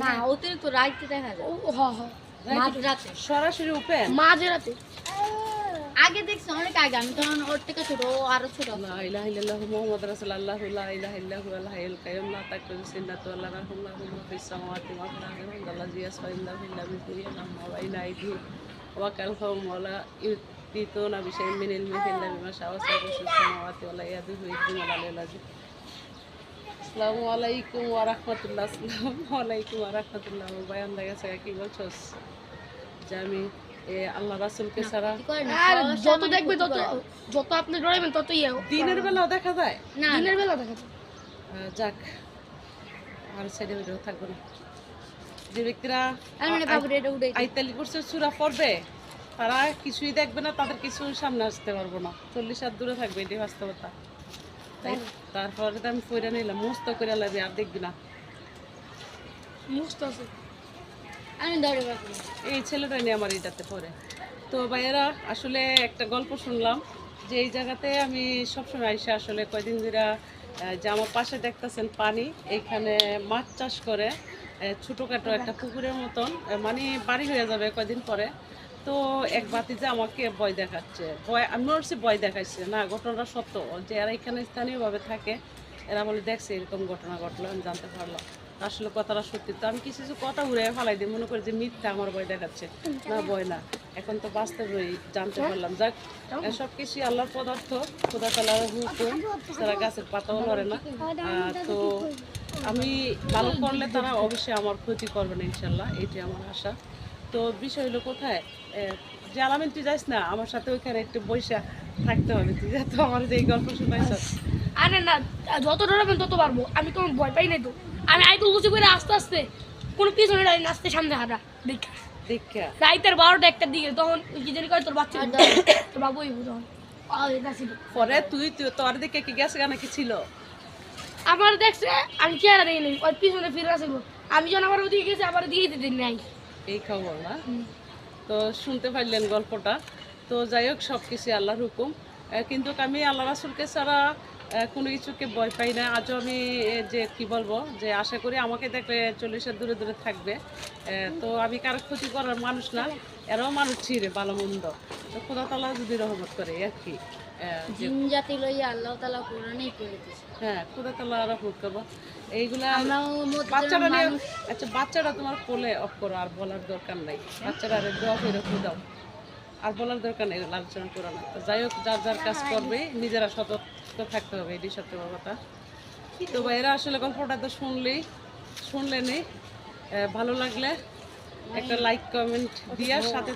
না অতিরিক্ত রাইতে দেখা যায়। রাতে সরাসরি ওপেন মাঝে রাতে আগে দেখছি অনেক আগে, আমি তখন ওর থেকে ছোট, ও আরো ছোট। লা ইলাহা ইল্লাল্লাহু মুহাম্মাদুর রাসূলুল্লাহ লা ইলাহা ইল্লাহু আল হাইয়ুল কাইয়্যুম লা তাকুযু সিন্নাতু ওয়া লা নাওম লাহু মা ফিস সামাওয়াতি ওয়া মা ফিল আরদি আল্লাযী ইয়াসফা'u ইল্লা বিহি ইয়ালামু মা বাইনা আইদিহিম ওয়া কালফাহুম ওয়া লা ইউতিতুনা বিশাইইন মিন ইলমিহি ইল্লা বিমা শাআ ওয়া সা'a ফিস সামাওয়াতি ওয়া লা ইয়াদুহু ইদরিমুল আলিয়্যিল আযীম। আসসালামু আলাইকুম ওয়া রাহমাতুল্লাহ। আসসালামু আলাইকুম ওয়া রাহমাতুল্লাহ। বায়ান লাগাছে কি বলছস যে আমি আল্লাহ রাসূলকে ছাড়া আর যত দেখবে যত আপনি ডরাইবেন তত দিনের বেলাও দেখা যায় না দিনের বেলা দেখা যায়। যাক আর সাইডে ভিডিও থাকবে না। যে ব্যক্তিরা মানে বাবুরে এটা উড়ে আইতালি করছে সূরা পড়বে তারা কিছুই দেখবে না, তাদের কিছু সামনে আসতে পারবো না, 40 হাত দূরে থাকবে, এটাই বাস্তবতা। তাই তারপরে তো আমি পড়ে নিলাম মুস্ত করে লাগবে, আর দেখবি না। মুস্ত আছে আমি ধরে বাবু এই ছেলেটা নিয়ে আমার এটাতে পড়ে। তো ভাইয়েরা আসলে একটা গল্প শুনলাম যে এই জায়গাতে আমি সবসময় আইসা আসলে কয়দিন ধরে যে আমার পাশে দেখতেছেন পানি, এইখানে মাছ চাষ করে ছোটোখাটো একটা পুকুরের মতন, মানে বাড়ি হয়ে যাবে কয়দিন পরে। তো এক বাতিজা আমাকে ভয় দেখাচ্ছে, আমি বলছি ভয় দেখাচ্ছে না, ঘটনাটা সত্য যে এরা এখানে স্থানীয়ভাবে থাকে, এরা বলে দেখছে এরকম ঘটনা ঘটলো, আমি জানতে পারলাম আসলে কথাটা সত্যি। তো আমি কিছু কিছু কথা উড়ে ফেলাই দিই, মনে করি যে মিথ্যা, আমার ভয় দেখাচ্ছে, না ভয় না, এখন তো বাস্তবেই জানতে পারলাম। যাক সব কিছুই আল্লাহর পদার্থ, খোদা তাআলার হুকুম তারা গাছের পাতাও লড়ে না। তো আমি ভালো করলে তারা অবশ্যই আমার ক্ষতি করবে না ইনশাল্লাহ, এটাই আমার আশা। তো বিষয় হলো কোথায় যে আলামিন তুই যাস না আমার সাথে, ওইখানে একটু বৈশা থাকতে হবে, তুই যা তো আমার যে এই গল্প শুনাইছ। আরে না, যত ডরাবেন তত পারবো, আমি তো ভয় পাই নাই তো। আমি আইতুল কুচি করে আস্তে আস্তে কোনো পিছনে দাঁড়িয়ে নাচতে সামনে হাঁটা দেখা দেখা রাইতের 12টা 1টার দিকে, তখন কি জানি কয় তোর বাচ্চা তোর বাবুই তখন এটা ছিল। পরে তুই তোর দিকে কি গেছে গানা কি ছিল? আমার দেখছে আমি চেহারা দেখিনি, ওই পিছনে ফিরে আসিব, আমি যখন আবার ওদিকে গেছি আবার দিয়ে দিতে নাই। এই খবর না? তো শুনতে পারলেন গল্পটা। তো যাই হোক সব কিছু আল্লাহর হুকুম, কিন্তু আমি আল্লাহ রাসূলকে ছাড়া কোনো কিছুকে ভয় পাই না। আজও আমি যে কি বলবো যে আশা করি আমাকে দেখলে 40 হাত দূরে দূরে থাকবে। তো আমি কারো ক্ষতি করার মানুষ না, এরাও মানুষ ছিঁড়ে ভালো মন্দ, তো খোদা তাআলা যদি রহমত করে আর কি। জিন জাতি লইয়া আল্লাহ তাআলা কোরআনেই করে দিয়েছে। হ্যাঁ খোদা তাআলা রহমত করবো এইগুলা। আমরাও বাচ্চাটা নিয়ে আচ্ছা বাচ্চাটা তোমার কোলে অফ করো, আর বলার দরকার নাই, বাচ্চাটা আরে দোয়া করে দাও, আর বলার দরকার নেই, আলোচনা করো না। তো যাই হোক যার যার কাজ করবে নিজেরা সতর্ক থাকতে হবে, এটি সত্য কথা। তো ভাইয়েরা আসলে গল্পটা তো শুনলেনই, ভালো লাগলে একটা লাইক কমেন্ট দিয়ে সাথে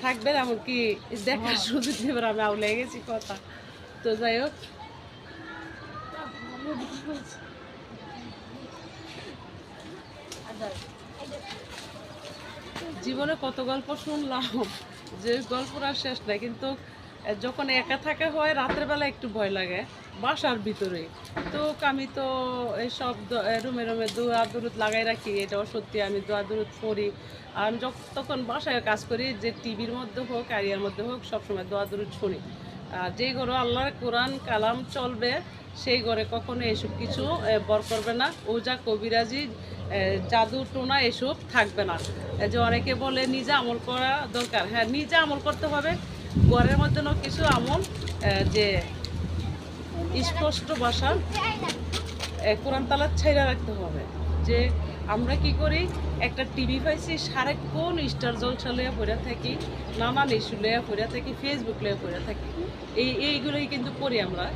থাকবেন, এমনকি দেখার সুযোগ দেবেন। আমি আউলে গেছি কথা। তো যাই হোক জীবনে কত গল্প শুনলাম যে গল্পটা শেষ নাই, কিন্তু যখন একা থাকা হয় রাতের বেলা একটু ভয় লাগে বাসার ভিতরে। তো আমি তো এইসব রুমে রুমে দোয়া দুরুদ লাগাই রাখি, এটাও সত্যি, আমি দোয়া দুরুদ পড়ি। আর আমি তখন বাসায় কাজ করি, যে টিভির মধ্যে হোক আর ইয়ার মধ্যে হোক সবসময় দোয়া দুরুদ শুনি। আর যেই ঘরে আল্লাহর কোরআন কালাম চলবে সেই ঘরে কখনো এসব কিছু বর করবে না, ওজা কবিরাজি জাদু টোনা এসব থাকবে না। যে অনেকে বলে নিজে আমল করা দরকার, হ্যাঁ নিজে আমল করতে হবে, ঘরের মধ্যে কিছু আমল যে স্পষ্ট ভাষা কোরআন তাআলা ছাইরা রাখতে হবে। যে আমরা কি করি, একটা টিভি পাইছি সারাক্ষণ স্টার জলসা লইয়া পড়ে থাকি, নানান ইস্যু লইয়া পড়ে থাকি, ফেসবুক লইয়া পড়ে থাকি, এইগুলোই কিন্তু করি আমরা।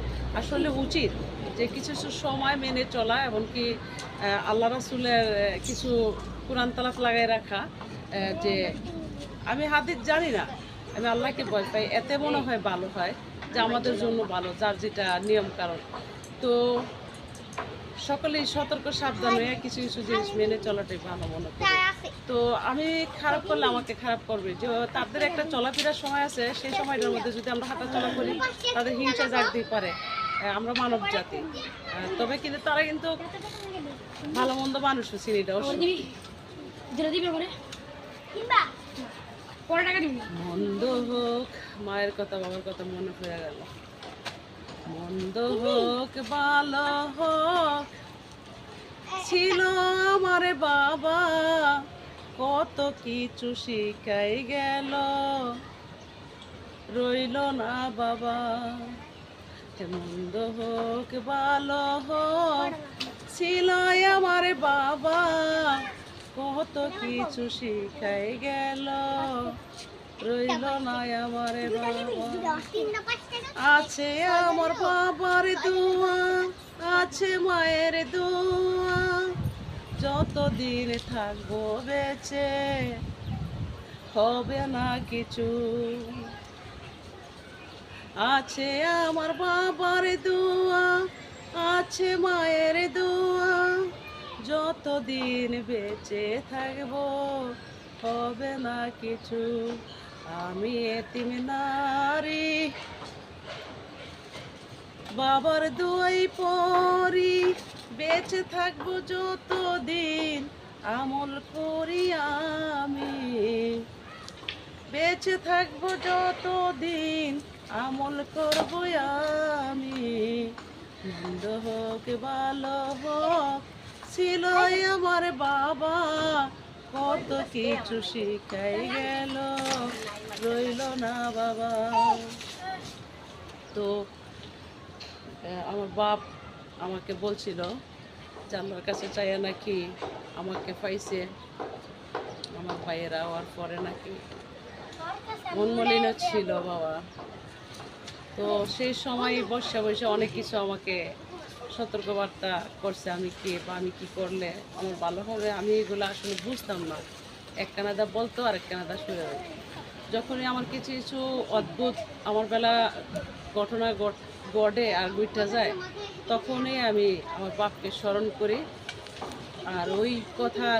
আসলে উচিত যে কিছু সময় মেনে চলা, এমনকি আল্লাহ রাসূলের কিছু কোরআন তালাত লাগাই রাখা। যে আমি হাদিস জানি না, আমি আল্লাহকে ভয় পাই, এতে মনে হয় ভালো হয়, যে আমাদের জন্য ভালো, যার যেটা নিয়ম কারণ। তো সকলেই সতর্ক সাবধান হয়ে কিছু কিছু জিনিস মেনে চলাটাই ভালো মনে করি। তো আমি খারাপ করলে আমাকে খারাপ করবে, যে তাদের একটা চলাফেরার সময় আছে, সেই সময়টার মধ্যে যদি আমরা হাঁটা চলা করি তাদের হিংসা জাগতেই পারে। আমরা মানব জাতি, তবে কিন্তু তারা কিন্তু ভালো মন্দ মানুষও চিনি, এটাও মন্দ হোক, মায়ের কথা বাবার কথা মনে পড়ে গেল, মন্দ হোক ভালো হোক ছিল আমার বাবা কত কিছু শিখাই গেল, রইল না বাবা। মন্দ হোক ভালো হোক ছিল আমার বাবা, কত কিছু শিখাই গেল, রইল না আমার বাবা। আছে আমার বাবার দোয়া, আছে মায়ের দোয়া, যতদিন থাকবো বেঁচে হবে না কিছু। আছে আমার বাবার দোয়া, আছে মায়ের দোয়া, যতদিন বেঁচে থাকবো হবে না কিছু। আমি এতিম নারী বাবার দোয়াই পড়ি, বেঁচে থাকবো যতদিন আমল করি আমি, বেঁচে থাকবো যতদিন আমল করবো আমি। মন্দ হোক ভালো হোক ছিল আমার বাবা, কত কিছু শিখাই গেল, রইল না বাবা। তো আমার বাপ আমাকে বলছিল যে আল্লাহর কাছে চাইয়া নাকি আমাকে পাইছে, আমার ভাইয়েরা হওয়ার পরে নাকি মন মলিন ছিল বাবা। তো সেই সময় বসে বসে অনেক কিছু আমাকে সতর্কবার্তা করছে, আমি কি বা আমি কি করলে আমার ভালো হবে, আমি এগুলো আসলে বুঝতাম না। এক কানাদা বলতো আর এক কানাদা শুয়ে যেত। যখনই আমার কিছু কিছু অদ্ভুত আমার বেলা ঘটনা ঘটে আর গুইটা যায়, তখনই আমি আমার বাপকে স্মরণ করি, আর ওই কথার